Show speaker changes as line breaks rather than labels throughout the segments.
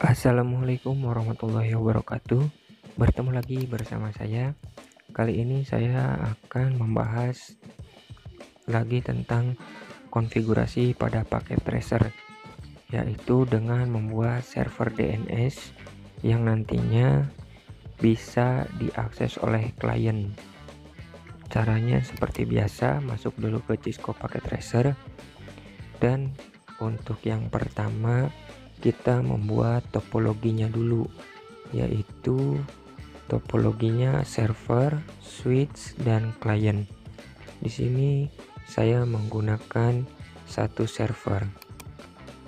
Assalamualaikum warahmatullahi wabarakatuh. Bertemu lagi bersama saya. Kali ini saya akan membahas lagi tentang konfigurasi pada paket tracer, yaitu dengan membuat server DNS yang nantinya bisa diakses oleh klien. Caranya seperti biasa, masuk dulu ke Cisco Packet Tracer, dan untuk yang pertama kita membuat topologinya dulu, yaitu topologinya server, switch, dan klien. Di sini saya menggunakan satu server.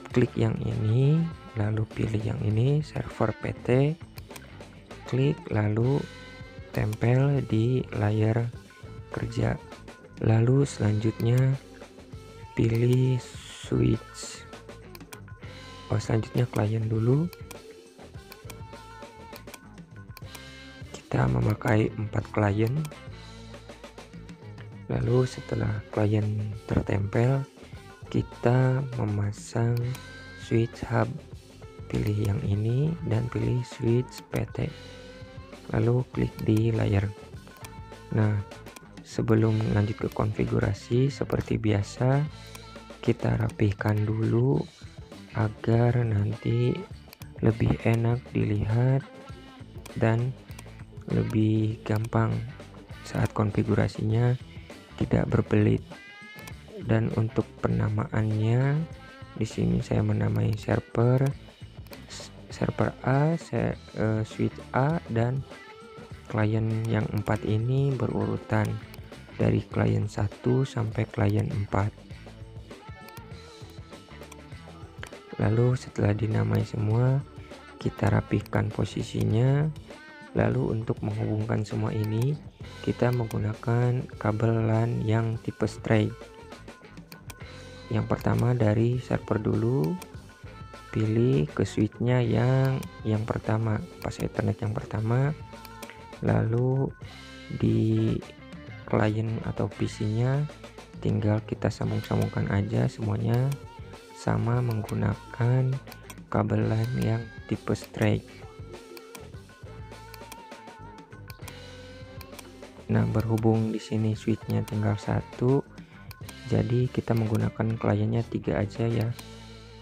Klik yang ini, lalu pilih yang ini, server PT. Klik lalu tempel di layar kerja. Lalu selanjutnya pilih switch. Selanjutnya klien dulu. Kita memakai 4 klien. Lalu setelah klien tertempel, kita memasang switch hub. Pilih yang ini dan pilih switch PT. Lalu klik di layar. Nah, sebelum lanjut ke konfigurasi, seperti biasa kita rapihkan dulu agar nanti lebih enak dilihat dan lebih gampang saat konfigurasinya tidak berbelit. Dan untuk penamaannya, di sini saya menamai server A, switch A, dan klien yang 4 ini berurutan dari klien 1 sampai klien 4. Lalu setelah dinamai semua, kita rapihkan posisinya. Lalu untuk menghubungkan semua ini, kita menggunakan kabel LAN yang tipe straight. Yang pertama dari server dulu, pilih ke switchnya yang pertama, pas Ethernet yang pertama. Lalu di klien atau PC-nya tinggal kita sambung-sambungkan aja semuanya, sama menggunakan kabel LAN yang tipe straight. Nah, berhubung di sini switchnya tinggal satu, jadi kita menggunakan kliennya 3 aja ya.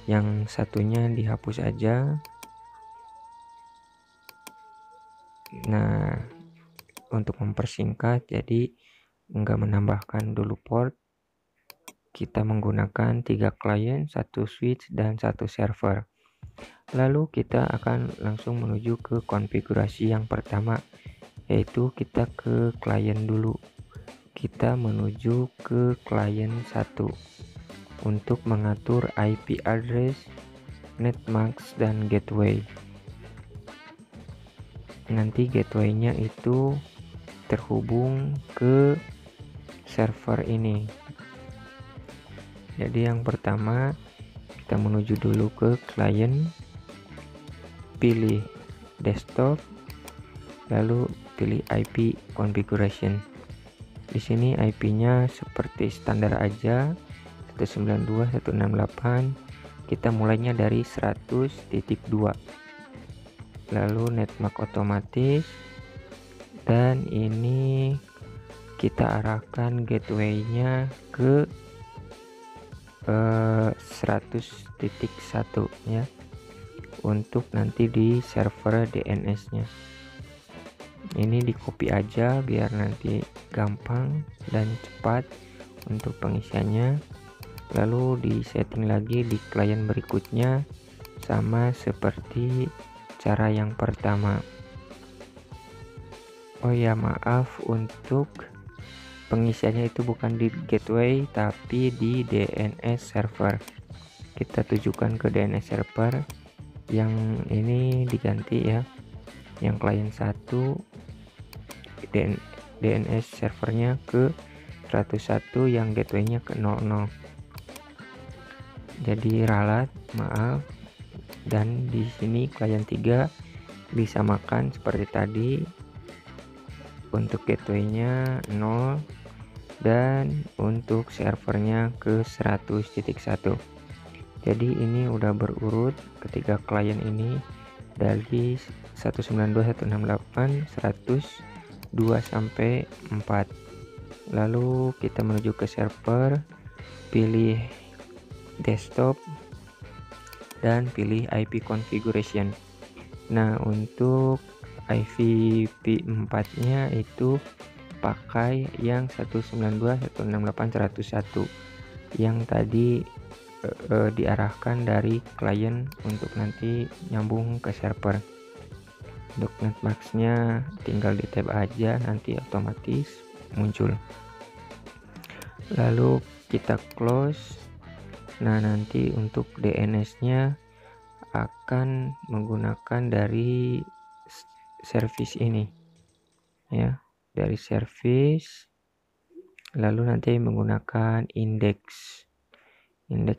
Yang satunya dihapus aja. Nah, untuk mempersingkat, jadi enggak menambahkan dulu port. Kita menggunakan 3 klien, 1 switch, dan 1 server. Lalu kita akan langsung menuju ke konfigurasi yang pertama, yaitu kita ke klien dulu. Kita menuju ke klien 1 untuk mengatur IP address, netmask, dan gateway. Nanti gateway-nya itu terhubung ke server ini. Jadi yang pertama kita menuju dulu ke klien, pilih desktop, lalu pilih IP configuration. Di sini IP-nya seperti standar aja, 192.168. Kita mulainya dari 100.2. Lalu netmask otomatis, dan ini kita arahkan gateway-nya ke 100.1 ya, untuk nanti di server DNS-nya. Ini di copy aja biar nanti gampang dan cepat untuk pengisiannya. Lalu di setting lagi di klien berikutnya, sama seperti cara yang pertama. Oh ya, maaf, untuk pengisiannya itu bukan di gateway tapi di DNS server. Kita tujukan ke DNS server. Yang ini diganti ya, yang klien 1 DNS servernya ke 101, yang gateway-nya ke 00. Jadi ralat, maaf. Dan di sini klien 3 disamakan seperti tadi, untuk gateway-nya 0 dan untuk servernya ke 100.1. Jadi ini udah berurut ketiga klien ini. dari 192.168.102 sampai 4. Lalu kita menuju ke server, pilih desktop dan pilih IP configuration. Nah, untuk IPv4 nya itu pakai yang 192.168.101 yang tadi diarahkan dari klien untuk nanti nyambung ke server. Untuk netmasknya tinggal di tab aja, nanti otomatis muncul. Lalu kita close. Nah, nanti untuk DNS nya akan menggunakan dari service ini ya, dari service, lalu nanti menggunakan indeks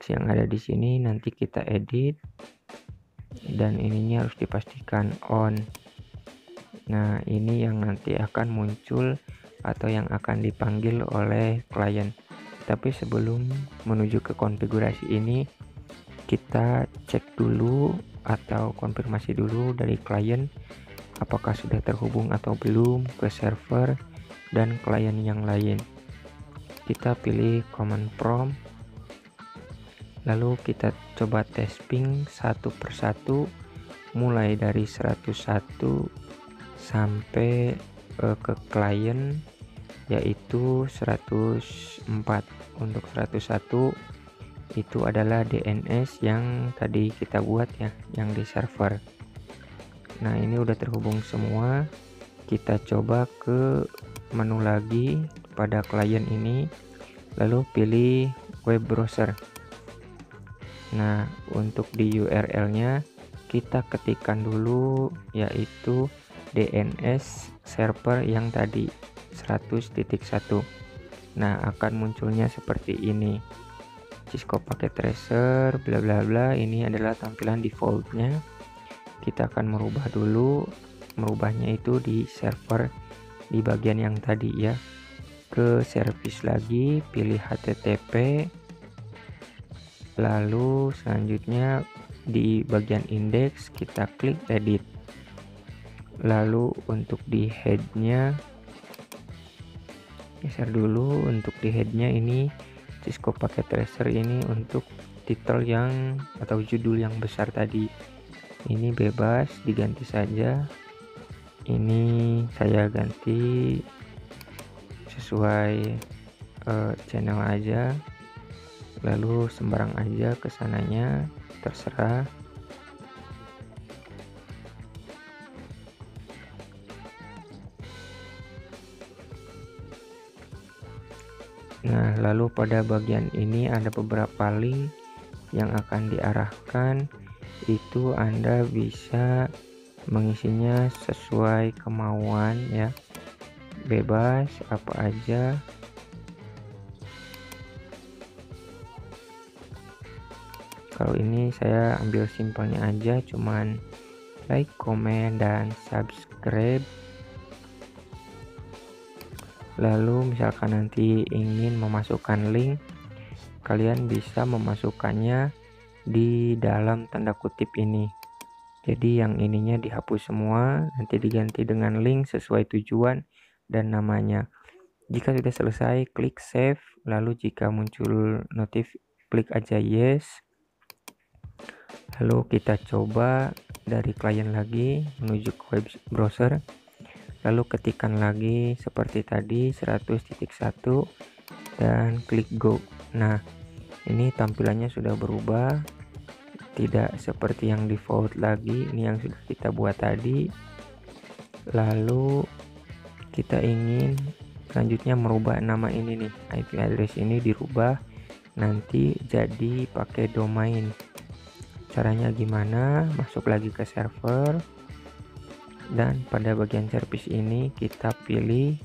yang ada di sini. Nanti kita edit dan ininya harus dipastikan on. Nah, ini yang nanti akan muncul atau yang akan dipanggil oleh klien. Tapi sebelum menuju ke konfigurasi ini, kita cek dulu atau konfirmasi dulu dari klien apakah sudah terhubung atau belum ke server dan klien yang lain. Kita pilih command prompt, lalu kita coba tes ping satu persatu mulai dari 101 sampai ke klien yaitu 104. Untuk 101 itu adalah DNS yang tadi kita buat ya, yang di server. Nah, ini udah terhubung semua. Kita coba ke menu lagi pada klien ini, lalu pilih web browser. Nah, untuk di URL nya kita ketikkan dulu yaitu DNS server yang tadi 100.1. Nah, akan munculnya seperti ini, Cisco Packet Tracer bla bla bla. Ini adalah tampilan defaultnya. Kita akan merubah dulu, merubahnya itu di server di bagian yang tadi ya. Ke service lagi, pilih HTTP, lalu selanjutnya di bagian indeks kita klik edit. Lalu untuk di headnya geser dulu. Untuk di headnya ini Cisco Packet Tracer ini untuk title yang atau judul yang besar tadi. Ini bebas diganti saja. Ini saya ganti sesuai channel aja, lalu sembarang aja kesananya, terserah. Nah, lalu pada bagian ini ada beberapa link yang akan diarahkan. Itu Anda bisa mengisinya sesuai kemauan ya, bebas apa aja. Kalau ini saya ambil simpelnya aja, cuman like, comment, dan subscribe. Lalu misalkan nanti ingin memasukkan link, kalian bisa memasukkannya di dalam tanda kutip ini. Jadi yang ininya dihapus semua, nanti diganti dengan link sesuai tujuan dan namanya. Jika sudah selesai, klik save. Lalu jika muncul notif, klik aja yes. Lalu kita coba dari klien lagi menuju ke web browser, lalu ketikkan lagi seperti tadi 100.1 dan klik go. Nah, ini tampilannya sudah berubah, tidak seperti yang default lagi. Ini yang sudah kita buat tadi. Lalu kita ingin selanjutnya merubah nama ini nih, IP address ini dirubah nanti jadi pakai domain. Caranya gimana? Masuk lagi ke server, dan pada bagian service ini kita pilih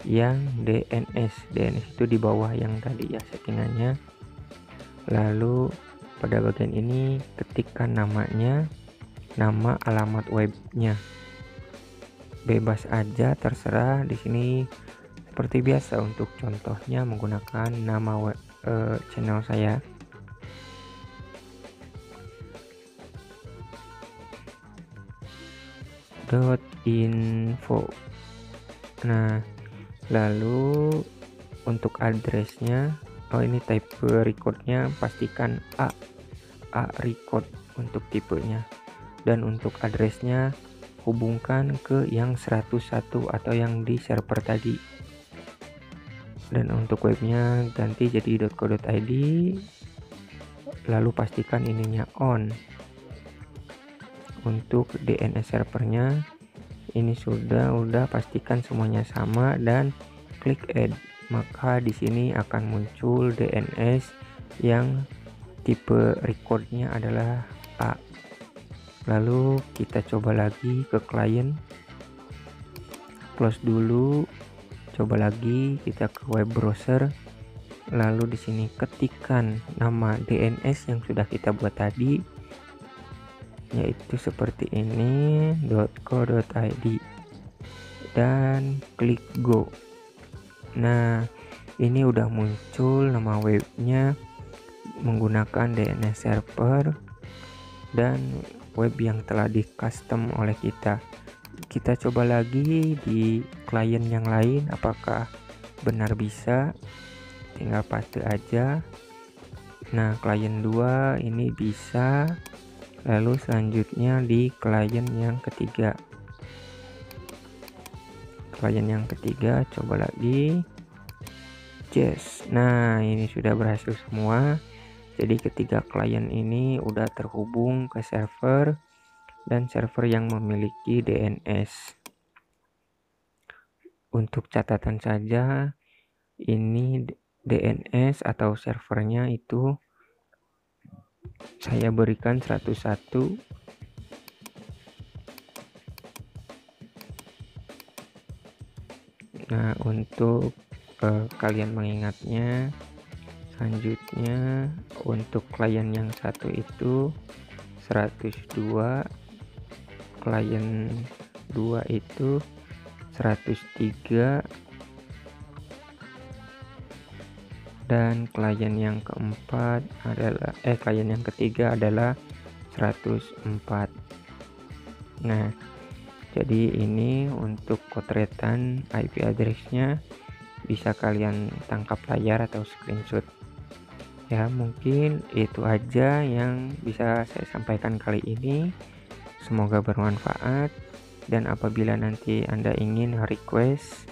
yang DNS itu di bawah yang tadi ya settingannya. Lalu pada bagian ini ketikkan namanya, nama alamat webnya, bebas aja terserah. Di sini seperti biasa untuk contohnya menggunakan nama web, channel saya. .info. Nah, lalu untuk addressnya, ini type recordnya pastikan A record untuk tipenya, dan untuk addressnya hubungkan ke yang 101 atau yang di server tadi, dan untuk webnya ganti jadi .co.id. Lalu pastikan ininya on. Untuk DNS servernya ini sudah pastikan semuanya sama dan klik add, maka di sini akan muncul DNS yang tipe recordnya adalah A. Lalu kita coba lagi ke klien, close dulu, coba lagi kita ke web browser, lalu di sini ketikkan nama DNS yang sudah kita buat tadi, yaitu seperti ini .co.id, dan klik go. Nah, ini udah muncul nama webnya menggunakan DNS server dan web yang telah di custom oleh kita. Kita coba lagi di klien yang lain apakah benar bisa, tinggal paste aja. Nah, klien 2 ini bisa. Lalu selanjutnya di klien yang ketiga. Klien yang ketiga coba lagi. Yes. Nah, ini sudah berhasil semua. Jadi ketiga klien ini udah terhubung ke server dan server yang memiliki DNS. Untuk catatan saja, ini DNS atau servernya itu saya berikan 101. Nah, untuk kalian mengingatnya, selanjutnya untuk klien yang satu itu 102, klien 2 itu 103, dan klien yang keempat adalah klien yang ketiga adalah 104. Nah, jadi ini untuk potretan IP addressnya bisa kalian tangkap layar atau screenshot. Ya, mungkin itu aja yang bisa saya sampaikan kali ini. Semoga bermanfaat, dan apabila nanti Anda ingin request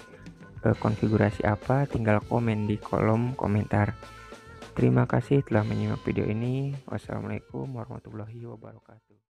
konfigurasi apa, tinggal komen di kolom komentar. Terima kasih telah menyimak video ini. Wassalamualaikum warahmatullahi wabarakatuh.